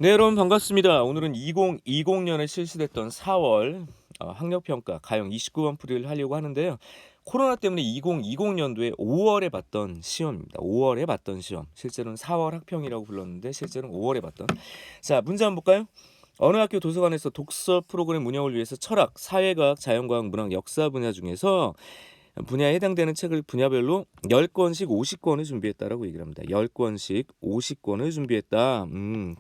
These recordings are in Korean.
네, 여러분 반갑습니다. 오늘은 2020년에 실시됐던 4월 학력평가 가형 29번 풀이를 하려고 하는데요. 코로나 때문에 2020년도에 5월에 봤던 시험입니다. 5월에 봤던 시험. 실제로는 4월 학평이라고 불렀는데 실제로는 5월에 봤던. 자, 문제 한번 볼까요? 어느 학교 도서관에서 독서 프로그램 운영을 위해서 철학, 사회과학, 자연과학, 문학, 역사 분야 중에서 분야에 해당되는 책을 분야별로 10권씩 50권을 준비했다라고 얘기를 합니다. 10권씩 50권을 준비했다.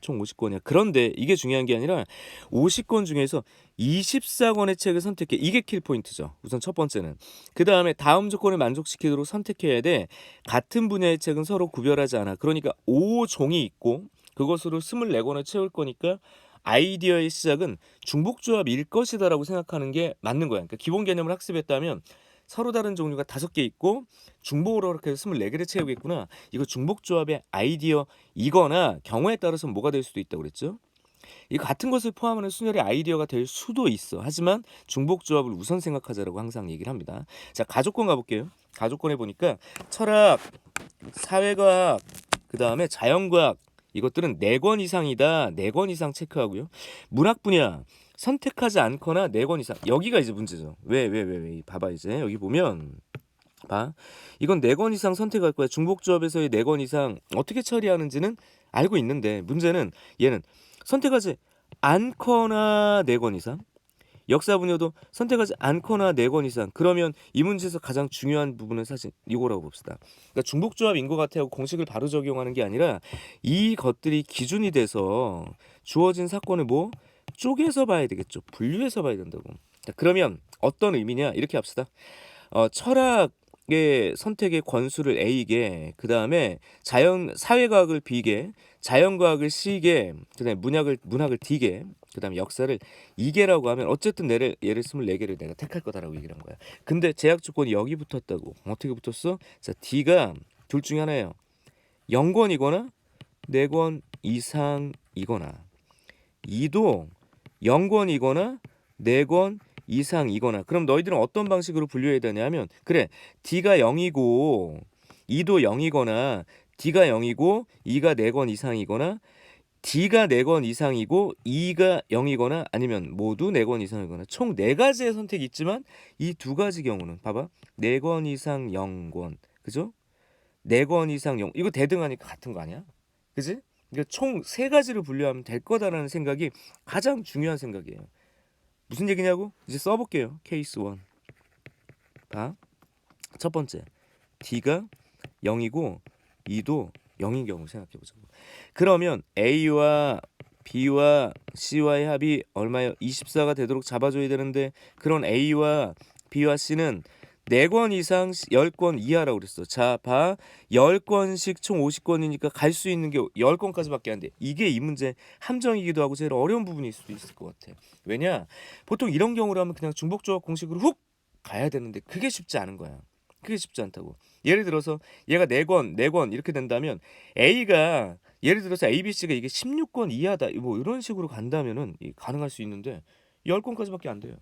총 50권이야. 그런데 이게 중요한 게 아니라 50권 중에서 24권의 책을 선택해. 이게 킬 포인트죠. 우선 첫 번째는. 그 다음에 다음 조건을 만족시키도록 선택해야 돼. 같은 분야의 책은 서로 구별하지 않아. 그러니까 5종이 있고 그것으로 24권을 채울 거니까 아이디어의 시작은 중복조합일 것이다라고 생각하는 게 맞는 거야. 그러니까 기본 개념을 학습했다면 서로 다른 종류가 5개 있고 중복으로 이렇게 해서 24개를 채우겠구나. 이거 중복조합의 아이디어이거나 경우에 따라서 뭐가 될 수도 있다고 그랬죠. 이 같은 것을 포함하는 순열의 아이디어가 될 수도 있어. 하지만 중복조합을 우선 생각하자라고 항상 얘기를 합니다. 자, 가족권 가볼게요. 가족권에 보니까 철학, 사회과학, 그 다음에 자연과학 이것들은 4권 이상이다. 4권 이상 체크하고요. 문학 분야 선택하지 않거나 4권 이상. 여기가 이제 문제죠. 왜? 봐봐 이제 여기 보면 봐. 이건 4권 이상 선택할 거야. 중복조합에서의 4권 이상 어떻게 처리하는지는 알고 있는데 문제는 얘는 선택하지 않거나 4권 이상. 역사 분야도 선택하지 않거나 4권 이상. 그러면 이 문제에서 가장 중요한 부분은 사실 이거라고 봅시다. 그러니까 중복조합인 것 같아요. 공식을 바로 적용하는 게 아니라 이것들이 기준이 돼서 주어진 사건을 뭐 쪼개서 봐야 되겠죠. 분류해서 봐야 된다고. 자, 그러면 어떤 의미냐? 이렇게 합시다. 철학의 선택의 권수를 A게, 그 다음에 사회과학을 B게, 자연과학을 C게, 그 다음에 문학을 D게, 그 다음에 역사를 2개라고 하면 어쨌든 얘를 24개를 내가 택할 거다라고 얘기를 한 거야. 근데 제약 조건이 여기 붙었다고. 어떻게 붙었어? 자, D가 둘 중에 하나예요. 0권이거나 4권 이상이거나, E도 0권이거나 4권 이상이거나. 그럼 너희들은 어떤 방식으로 분류해야 되냐면, 그래, D가 0이고 E도 0이거나 D가 0이고 E가 4권 이상이거나 D가 4권 이상이고 E가 0이거나 아니면 모두 4권 이상이거나 총 4가지의 선택이 있지만 이 2가지 경우는 봐봐. 4권 이상 0권. 그죠? 4권 이상 0. 이거 대등하니까 같은 거 아니야? 그지? 그러니까 총 3가지로 분류하면 될 거다라는 생각이 가장 중요한 생각이에요. 무슨 얘기냐고? 이제 써볼게요. 케이스 1. 봐. 첫 번째. D가 0이고 E도 0인 경우 생각해보자고. 그러면 A와 B와 C와의 합이 얼마예요? 24가 되도록 잡아줘야 되는데 그런 A와 B와 C는 4권 이상 10권 이하라고 그랬어. 자, 봐. 10권씩 총 50권이니까 갈 수 있는 게 10권까지밖에 안 돼. 이게 이 문제 함정이기도 하고 제일 어려운 부분일 수도 있을 것 같아. 왜냐? 보통 이런 경우라면 그냥 중복조합 공식으로 훅 가야 되는데 그게 쉽지 않은 거야. 그게 쉽지 않다고. 예를 들어서 얘가 4권 이렇게 된다면 A가 예를 들어서 ABC가 이게 16권 이하다. 뭐 이런 식으로 간다면은 가능할 수 있는데 10권까지밖에 안 돼요.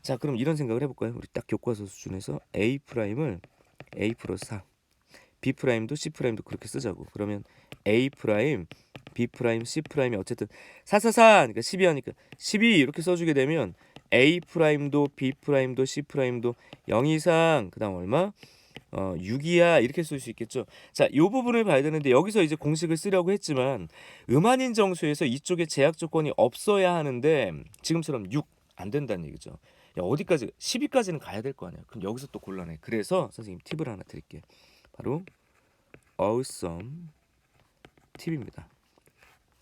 자, 그럼 이런 생각을 해볼까요? 우리 딱 교과서 수준에서 A 프라임을 A 플러스 4, B 프라임도 C 프라임도 그렇게 쓰자고. 그러면 A 프라임, B 프라임, C 프라임이 어쨌든 444, 그러니까 12 하니까 12 이렇게 써주게 되면 A 프라임도 B 프라임도 C 프라임도 0 이상, 그다음 얼마? 6이야 이렇게 쓸 수 있겠죠. 자, 이 부분을 봐야 되는데 여기서 이제 공식을 쓰려고 했지만 음한인 정수에서 이쪽에 제약 조건이 없어야 하는데 지금처럼 6 안 된다는 얘기죠. 야, 어디까지 10위까지는 가야 될 거 아니야. 그럼 여기서 또 곤란해. 그래서 선생님 팁을 하나 드릴게. 바로 어휘썸 팁입니다.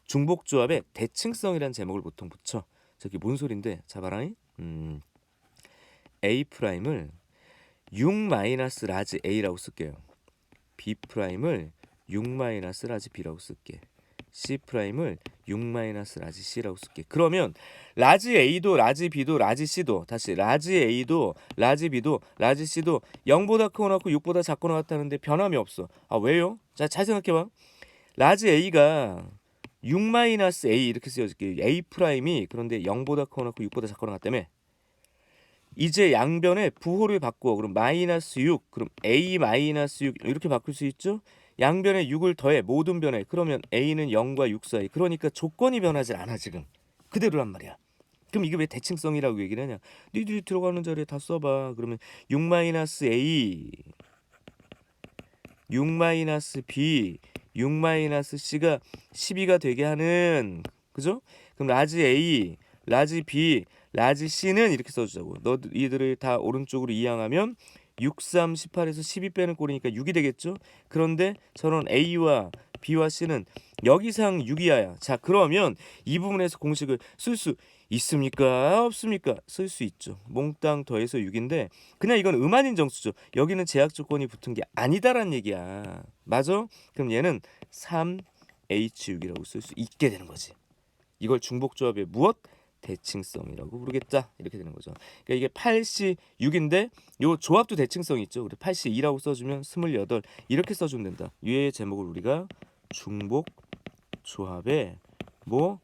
중복조합에 대칭성이라는 제목을 보통 붙여. 저기 뭔 소린데? 자, 봐라잉. A 프라임을 6 마이너스 라지 A라고 쓸게요. B 프라임을 6 마이너스 라지 B라고 쓸게. C 프라임을 6 마이너스 라지 C라고 쓸게. 그러면 라지 A도 라지 B도 라지 C도 다시 라지 A도 라지 B도 라지 C도 0보다 크거나 같고 6보다 작거나 같다는데 변함이 없어. 아, 왜요? 자, 잘 생각해봐. 라지 A가 6 마이너스 A 이렇게 쓰여질게. A 프라임이 그런데 0보다 크거나 같고 6보다 작거나 같다며. 이제 양변에 부호를 바꾸어. 그럼 마이너스 6, 그럼 A 마이너스 6 이렇게 바꿀 수 있죠? 양변에 6을 더해 모든 변에 그러면 A는 0과 6 사이. 그러니까 조건이 변하지 않아 지금. 그대로란 말이야. 그럼 이게 왜 대칭성이라고 얘기를 하냐? 니들이 들어가는 자리에 다 써봐. 그러면 6-A 6-B 6-C가 12가 되게 하는 그죠? 그럼 라지 A 라지 B 라지 C는 이렇게 써주자고. 이들을 다 오른쪽으로 이항하면 6, 3, 18에서 12 빼는 꼴이니까 6이 되겠죠? 그런데 저런 A와 B와 C는 여기상 6이야. 자, 그러면 이 부분에서 공식을 쓸 수 있습니까? 없습니까? 쓸 수 있죠. 몽땅 더해서 6인데 그냥 이건 음한인 정수죠. 여기는 제약 조건이 붙은 게 아니다라는 얘기야. 맞아? 그럼 얘는 3H6이라고 쓸 수 있게 되는 거지. 이걸 중복조합의 무엇? 대칭성이라고 부르겠다. 이렇게 되는 거죠. 그러니까 이게 8C6인데 요 조합도 대칭성이 있죠. 우리 8C2라고 써주면 28 이렇게 써주면 된다. 유의 제목을 우리가 중복조합의 뭐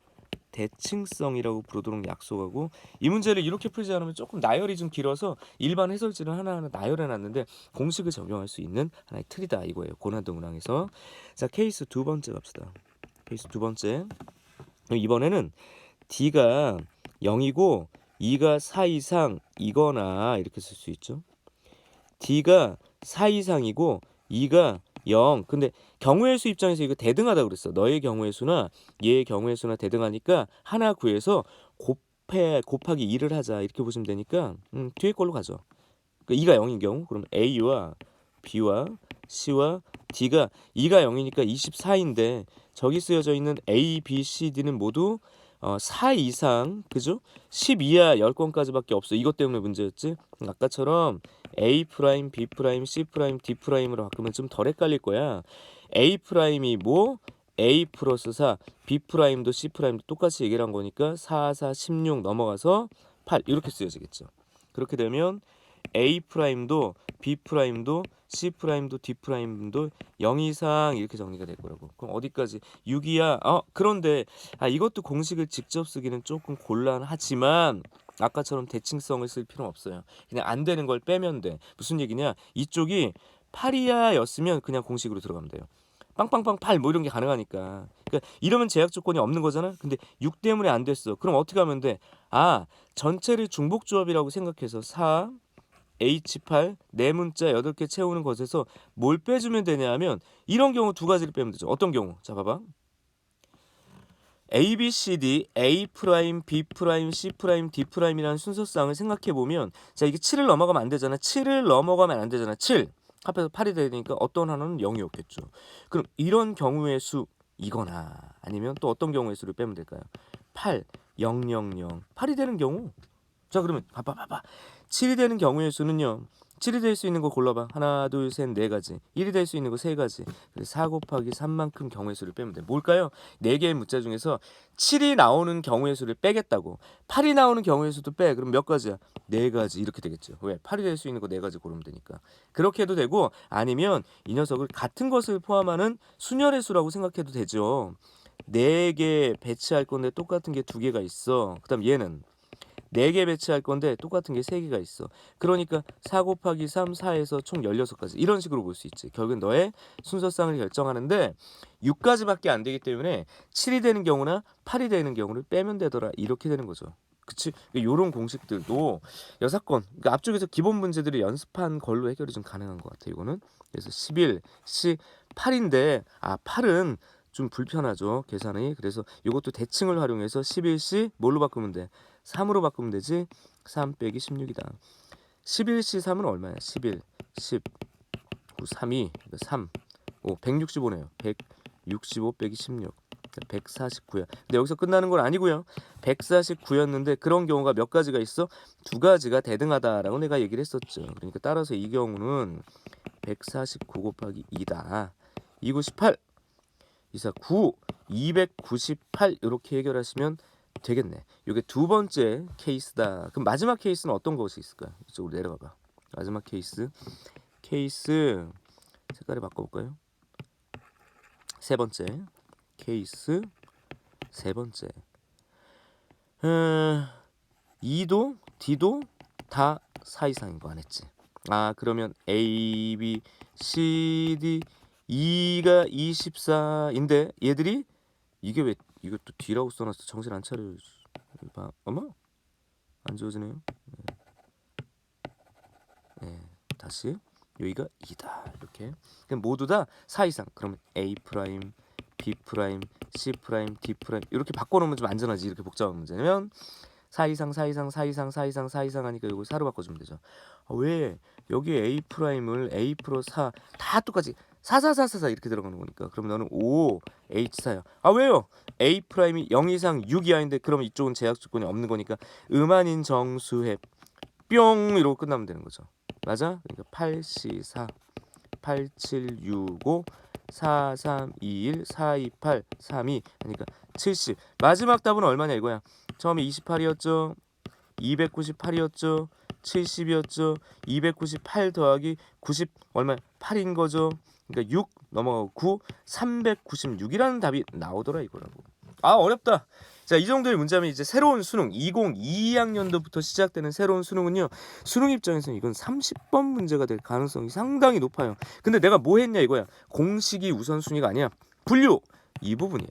대칭성이라고 부르도록 약속하고 이 문제를 이렇게 풀지 않으면 조금 나열이 좀 길어서 일반 해설지는 하나하나 나열해놨는데 공식을 적용할 수 있는 하나의 틀이다 이거예요. 고난도문항에서. 자, 케이스 두 번째 갑시다. 케이스 두 번째. 이번에는 D가 0이고 2가 4 이상이거나 이렇게 쓸 수 있죠. D가 4 이상이고 2가 0. 근데 경우의 수 입장에서 이거 대등하다 그랬어. 너의 경우의 수나 얘의 경우의 수나 대등하니까 하나 구해서 곱하기 2를 하자. 이렇게 보시면 되니까 뒤에 걸로 가죠. 그러니까 2가 0인 경우 그럼 A와 B와 C와 D가 2가 0이니까 24인데 저기 쓰여져 있는 A, B, C, D는 모두 4 이상 그죠? 10 이하 10건까지밖에 없어. 이것 때문에 문제였지. 아까처럼 A 프라임, B 프라임, C 프라임, D 프라임으로 바꾸면 좀 덜 헷갈릴 거야. A 프라임이 뭐? A 플러스 4, B 프라임도 C 프라임도 똑같이 얘기를 한 거니까 4, 4, 16 넘어가서 8 이렇게 쓰여지겠죠. 그렇게 되면 A 프라임도 B 프라임도 C 프라임도 D 프라임도 0 이상 이렇게 정리가 될 거라고. 그럼 어디까지? 6이야. 그런데 이것도 공식을 직접 쓰기는 조금 곤란하지만 아까처럼 대칭성을 쓸 필요는 없어요. 그냥 안 되는 걸 빼면 돼. 무슨 얘기냐? 이쪽이 8이야였으면 그냥 공식으로 들어가면 돼요. 빵빵빵 8 뭐 이런 게 가능하니까. 그러니까 이러면 제약 조건이 없는 거잖아. 근데 6 때문에 안 됐어. 그럼 어떻게 하면 돼? 전체를 중복조합이라고 생각해서 4 H8 네 문자 8개 채우는 것에서 뭘 빼주면 되냐 하면 이런 경우 두 가지를 빼면 되죠. 어떤 경우? 자 봐봐. A, B, C, D, A 프라임, B 프라임, C 프라임, D 프라임이라는 순서상을 생각해 보면 자 이게 7을 넘어가면 안 되잖아. 7을 넘어가면 안 되잖아. 7 합해서 8이 돼야 되니까 어떤 하나는 0이었겠죠. 그럼 이런 경우의 수이거나 아니면 또 어떤 경우의 수를 빼면 될까요? 8, 0, 0, 0 8이 되는 경우. 자 그러면 봐봐 7이 되는 경우의 수는요 7이 될 수 있는 거 골라봐. 하나 둘 셋 네 가지. 1이 될 수 있는 거 세 가지. 그래서 4 곱하기 3만큼 경우의 수를 빼면 돼. 뭘까요? 4개의 문자 중에서 7이 나오는 경우의 수를 빼겠다고. 8이 나오는 경우의 수도 빼. 그럼 몇 가지야? 4가지 이렇게 되겠죠. 왜? 8이 될 수 있는 거 4가지 고르면 되니까. 그렇게 해도 되고 아니면 이 녀석을 같은 것을 포함하는 순열의 수라고 생각해도 되죠. 4개 배치할 건데 똑같은 게 2개가 있어. 그 다음 얘는 4개 배치할 건데 똑같은 게 3개가 있어. 그러니까 4 곱하기 3, 4에서 총 16가지. 이런 식으로 볼 수 있지. 결국은 너의 순서상을 결정하는데 6가지밖에 안 되기 때문에 7이 되는 경우나 8이 되는 경우를 빼면 되더라. 이렇게 되는 거죠. 그치? 요런 공식들도 6건. 그러니까 앞쪽에서 기본 문제들이 연습한 걸로 해결이 좀 가능한 것 같아. 이거는. 그래서 11, C, 8인데 8은 좀 불편하죠. 계산이. 그래서 이것도 대칭을 활용해서 11C 뭘로 바꾸면 돼? 3으로 바꾸면 되지. 3 빼기 16이다. 11C 3은 얼마야? 11, 10, 9, 3이 3, 5, 165네요. 165 빼기 16, 149야. 근데 여기서 끝나는 건 아니고요. 149였는데 그런 경우가 몇 가지가 있어? 2가지가 대등하다라고 내가 얘기를 했었죠. 그러니까 따라서 이 경우는 149 곱하기 2다. 298, 249, 298 이렇게 해결하시면 되겠네. 이게 두 번째 케이스다. 그럼 마지막 케이스는 어떤 것이 있을까요? 이쪽으로 내려가봐. 마지막 케이스 색깔을 바꿔볼까요? 세 번째 케이스 세 번째 2도 D도 다 4 이상인 거 안 했지. 그러면 A, B, C, D, 2가 24인데 얘들이 이게 왜 이것도 D라고 써놨어. 정신 안 차려. 봐. 어머 안 지워지네요. 네. 다시 여기가 2다 이렇게. 그럼 모두 다 4 이상. 그러면 A 프라임, B 프라임, C 프라임, D 프라임 이렇게 바꿔놓으면 좀 안전하지. 이렇게 복잡한 문제면 4 이상, 4 이상, 4 이상, 4 이상, 4 이상 하니까 이거 4로 바꿔주면 되죠. 왜 여기 A 프라임을 A 프로 4 다 똑같이 4, 4, 4, 4, 4 이렇게 들어가는 거니까. 그럼 너는 5 H4야. 왜요? A 프라임이 0 이상 6이 아닌데 그러면 이쪽은 제약 조건이 없는 거니까 음한인 정수해 뿅 이러고 끝나면 되는 거죠. 맞아? 그러니까 8C4 8765 4321 428 32 하니까 70. 마지막 답은 얼마냐 이거야. 처음에 28이었죠. 298이었죠. 70이었죠. 298 더하기 90 얼마? 8인 거죠. 그러니까 6 넘어가고 9 396이라는 답이 나오더라 이거라고. 어렵다. 자, 이 정도의 문제면 이제 새로운 수능 2022학년도부터 시작되는 새로운 수능은요. 수능 입장에서는 이건 30번 문제가 될 가능성이 상당히 높아요. 근데 내가 뭐 했냐 이거야. 공식이 우선순위가 아니야. 분류. 이 부분이에요.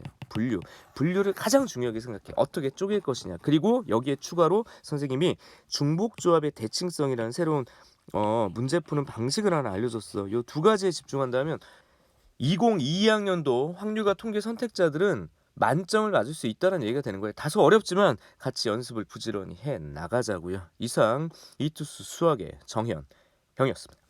분류를 가장 중요하게 생각해. 어떻게 쪼갤 것이냐. 그리고 여기에 추가로 선생님이 중복조합의 대칭성이라는 새로운 문제 푸는 방식을 하나 알려줬어. 이 두 가지에 집중한다면 2022학년도 확률과 통계 선택자들은 만점을 맞을 수 있다는 얘기가 되는 거예요. 다소 어렵지만 같이 연습을 부지런히 해 나가자고요. 이상 이투스 수학의 정현 형이었습니다.